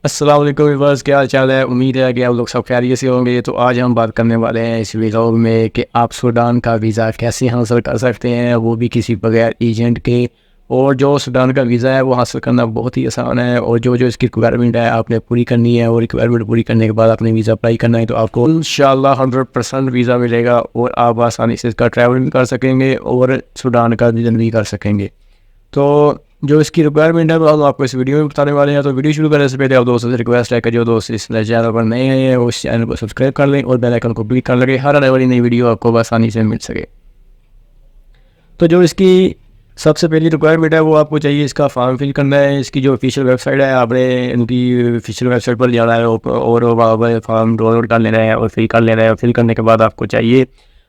अस्सलाम वालेकुम व्यूअर्स, क्या हाल चाल है। उम्मीद है कि आप लोग सब खैरियत से होंगे। तो आज हम बात करने वाले हैं इस व्लॉग में कि आप सूडान का वीज़ा कैसे हासिल कर सकते हैं, वो भी किसी बगैर एजेंट के। और जो सूडान का वीज़ा है वो हासिल करना बहुत ही आसान है, और जो जो इसकी रिक्वायरमेंट है आपने पूरी करनी है, और रिक्वायरमेंट पूरी करने के बाद आपने वीज़ा अप्लाई करना है, तो आपको इंशाल्लाह 100% वीज़ा मिलेगा और आप आसानी से इसका ट्रैवल भी कर सकेंगे और सूडान का विज़न भी कर सकेंगे। तो जो इसकी रिक्वायरमेंट है वो हम आपको इस वीडियो में बताने वाले हैं। तो वीडियो शुरू करने से पहले आप दोस्तों से रिक्वेस्ट है कि जो दोस्त इस चैनल पर नए हैं वो इस चैनल को सब्सक्राइब कर लें और बेल आइकन को क्लिक कर लगे, हर आने वाली नई वीडियो आपको आसानी से मिल सके। तो जो इसकी सबसे पहली रिक्वायरमेंट है वो आपको चाहिए, इसका फॉर्म फिल करना है। इसकी जो ऑफिशियल वेबसाइट है आपने इनकी ऑफिशियल वेबसाइट पर जाना है और वहाँ पर फॉर्म डाउनलोड कर लेना है और फिल कर लेना है। फिल करने के बाद आपको चाहिए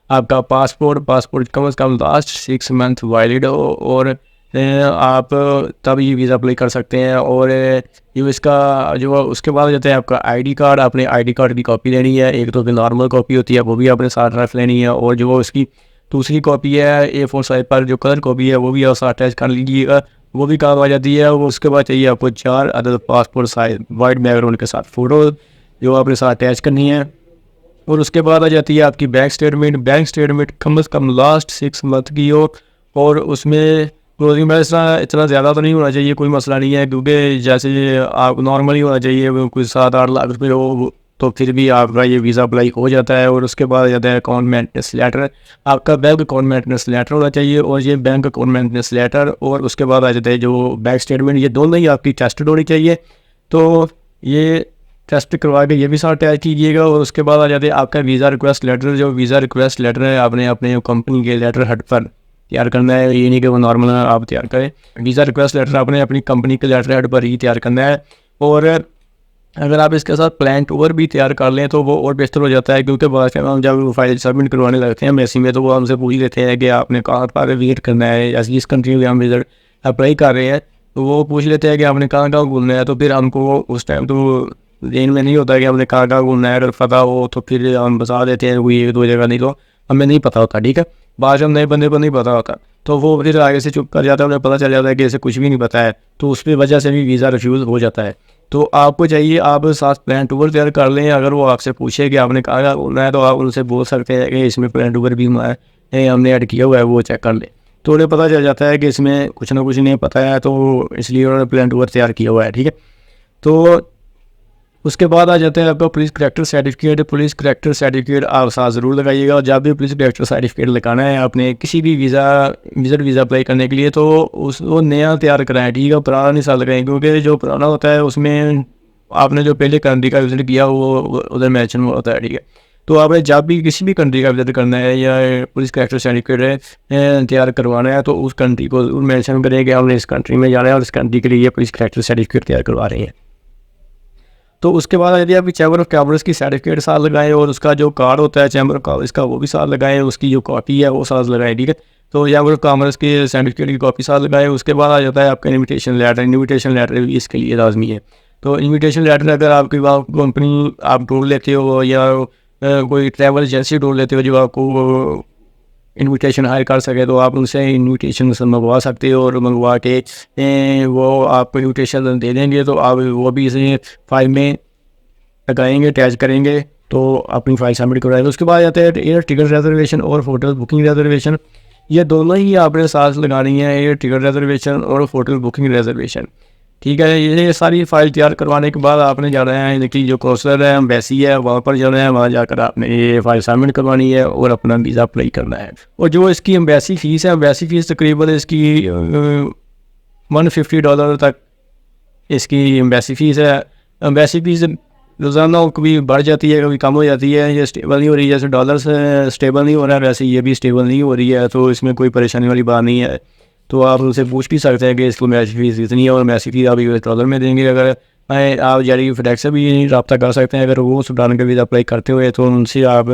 आपका पासपोर्ट कम से कम लास्ट 6 मंथ वैलिड हो, और आप तब ये वीज़ा अप्लाई कर सकते हैं। और जो इसका जो उसके बाद जाते हैं आपका आईडी कार्ड। आपने आईडी कार्ड की कॉपी लेनी है, एक तो नॉर्मल कॉपी होती है वो भी आपने साथ रख लेनी है, और जो इसकी दूसरी कॉपी है A4 साइज पर जो कलर कॉपी है वो भी आप साथ अटैच कर लीजिएगा, वो भी काम आ जाती है। वो उसके बाद चाहिए आपको 4 other passport size white background के साथ फ़ोटो जो आपने साथ अटैच करनी है। और उसके बाद आ जाती है आपकी बैंक स्टेटमेंट कम से कम लास्ट 6 मंथ की हो, और उसमें क्लोजिंग बैलेंस इतना ज़्यादा तो नहीं होना चाहिए, कोई मसला नहीं है, क्योंकि जैसे आप नॉर्मली होना चाहिए वो कुछ 7-8 लाख रुपये हो तो फिर भी आपका ये वीज़ा अप्लाई हो जाता है। और उसके बाद आ जाता है अकाउंट मेंटेनेंस लेटर। आपका बैंक अकाउंट मेंटेनेंस लेटर होना चाहिए, और ये बैंक अकाउंट मेंटेनेंस लेटर और उसके बाद आ जाता है जो बैंक स्टेटमेंट, ये दोनों ही आपकी टेस्टेड होनी चाहिए। तो ये टेस्ट करवा के ये भी साथ अटैच कीजिएगा। और उसके बाद आ जाते हैं आपका वीज़ा रिक्वेस्ट लेटर। जो वीज़ा रिक्वेस्ट लेटर है आपने अपने कंपनी के लेटर हेड पर तैयार करना है, ये नहीं कि वो नॉर्मल आप तैयार करें। वीज़ा रिक्वेस्ट लेटर आपने अपनी कंपनी के लेटर हेड पर ही तैयार करना है। और अगर आप इसके साथ प्लान टूर भी तैयार कर लें तो वो और बेहतर हो जाता है, क्योंकि बाद में हम जब फाइल सबमिट करवाने लगते हैं एम्बेसी में तो वो हमसे पूछ लेते हैं कि आपने कहाँ पर विजिट करना है, या जिस कंट्री में हम विजिट अप्लाई कर रहे हैं तो वो पूछ लेते हैं कि आपने कहाँ कहाँ घूमना है। तो फिर हमको उस टाइम तो देन में नहीं होता कि हमने कहाँ कहाँ घूमना है, अगर पता हो तो फिर हम बता देते हैं कोई 1-2 जगह, नहीं तो हमें नहीं पता होता। ठीक है, बाद में नए बंदे को नहीं पता होता तो वो फिर आगे से चुप कर जाता है, उन्हें पता चल जाता है कि इसे कुछ भी नहीं पता है, तो उस पर वजह से भी वीज़ा रिफ्यूज़ हो जाता है। तो आपको चाहिए आप साथ प्लान टूर तैयार कर लें। अगर वो आपसे पूछे कि आपने कहाँ कहाँ घूमना है तो आप उनसे बोल सकते हैं कि इसमें प्लान टूर भी हमने ऐड किया हुआ है, वो चेक कर लें। तो उन्हें पता चल जाता है कि इसमें कुछ ना कुछ नहीं पता है, तो इसलिए उन्होंने प्लान टूर तैयार किया हुआ है। ठीक है, तो उसके बाद आ जाते हैं आपका police character certificate. Police character certificate आप साथ ज़रूर लगाइएगा। और जब भी पुलिस करैक्टर सर्टिफिकेट लगाना है आपने किसी भी विज़िट वीज़ा अप्लाई करने के लिए, तो उस वो नया तैयार कराएं। ठीक है, पुराना नहीं साथ लगाएं, क्योंकि जो पुराना होता है उसमें आपने जो पहले कंट्री का विजिट किया वो उधर मैंशन होता है। ठीक है, तो आपने जब भी किसी भी कंट्री का विजिट करना है या पुलिस करैक्टर सर्टिफिकेट तैयार करवाना है तो उस कंट्री को मैंशन करें कि हमने इस कंट्री में जाना है और इस कंट्री के लिए पुलिस करैक्टर सर्टिफिकेट तैयार करवा रहे हैं। तो उसके बाद यदि आप चैम्बर ऑफ कॉमर्स की सर्टिफिकेट साथ लगाएं, और उसका जो कार्ड होता है चैम्बर ऑफ कॉमर्स का वो भी साथ लगाएं, उसकी जो कॉपी है वो साथ लगाएं। ठीक है, तो चैम्बर ऑफ कॉमर्स की सर्टिफिकेट की कॉपी साथ लगाएं। उसके बाद आ जाता है आपका इन्विटेशन लेटर भी इसके लिए लाजमी है। तो इन्विटेशन लेटर अगर आपकी कंपनी आप ढूंढ लेते हो या कोई ट्रैवल एजेंसी ढूंढ लेते हो जो आपको इन्विटेशन हायर कर सके, तो आप उनसे इन्विटेशन मंगवा सकते हो, और मंगवा के वो आपको इन्विटेशन दे देंगे, तो आप वो भी इसे फाइल में लगाएंगे, अटैच करेंगे, तो अपनी फाइल सबमिट करवाएंगे। उसके बाद आते हैं एयर टिकट रिजर्वेशन और होटल बुकिंग रिजर्वेशन। ये दोनों ही आपने साथ लगानी है, एयर टिकट रिजर्वेशन और होटल बुकिंग रिजर्वेशन। ठीक है, ये सारी फाइल तैयार करवाने के बाद आपने जाना है इनकी जो कौंसलर है एम्बेसी है वहाँ पर जाना है, वहाँ जाकर आपने ये फाइल सबमिट करवानी है और अपना वीज़ा अप्लाई करना है। और जो इसकी एम्बेसी फ़ीस है, एम्बेसी फ़ीस तकरीबन इसकी $150 तक इसकी एम्बेसी फ़ीस है। एम्बेसी फ़ीस रोज़ाना कभी बढ़ जाती है कभी कम हो जाती है, ये स्टेबल नहीं हो रही है। जैसे डॉलर से स्टेबल नहीं हो रहा है वैसे ये भी स्टेबल नहीं हो रही है, तो इसमें कोई परेशानी वाली बात नहीं है। तो आप उनसे पूछ भी सकते हैं कि इसको मैसी फ़ीस इतनी है, और मैसी फ़ीस आप $US में देंगे। अगर आप जारी फेडेक्स से भी रब्ता कर सकते हैं, अगर वो सूडान का वीज़ा अप्लाई करते हुए तो उनसे आप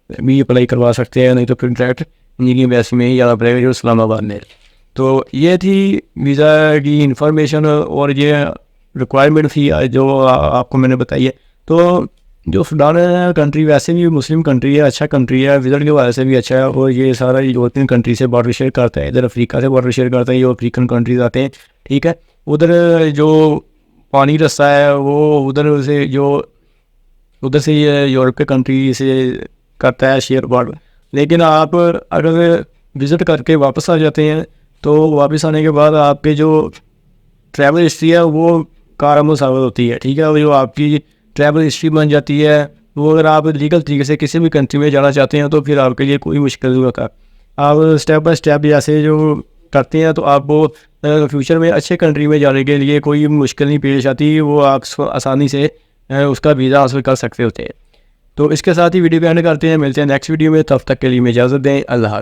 भी अप्लाई करवा सकते हैं, नहीं तो फिर डायरेक्ट उनकी एम्बेसी में ही जाना पड़ेगा जो इस्लामाबाद में। तो ये थी वीज़ा की इंफॉर्मेशन और ये रिक्वायरमेंट थी जो आपको मैंने बताई है। तो जो सूडान कंट्री वैसे भी मुस्लिम कंट्री है, अच्छा कंट्री है, विज़िट के वजह से भी अच्छा है, और ये सारा यूरोपियन कंट्री से बॉर्डर शेयर करता है, इधर अफ्रीका से बॉर्डर शेयर करता है, ये अफ्रीकन कंट्रीज आते हैं। ठीक है, उधर जो पानी रास्ता है वो उधर से ये यूरोप के कंट्री से करता है शेयर बार्डर। लेकिन आप अगर विज़िट करके वापस आ जाते हैं तो वापस आने के बाद आपके जो ट्रैवल हिस्ट्री है वो कारगर साबित होती है, ठीक है। वो जो आपकी ट्रैवल हिस्ट्री बन जाती है, वो अगर आप लीगल तरीके से किसी भी कंट्री में जाना चाहते हैं तो फिर आपके लिए कोई मुश्किल नहीं होता। आप स्टेप बाय स्टेप जैसे जो करते हैं तो आपको फ्यूचर में अच्छे कंट्री में जाने के लिए कोई मुश्किल नहीं पेश आती, वो आप आसानी से उसका वीज़ा हासिल कर सकते होते हैं। तो इसके साथ ही वीडियो को एंड करते हैं, मिलते हैं नेक्स्ट वीडियो में, तब तक के लिए मैं इजाज़त दें, अल्लाह।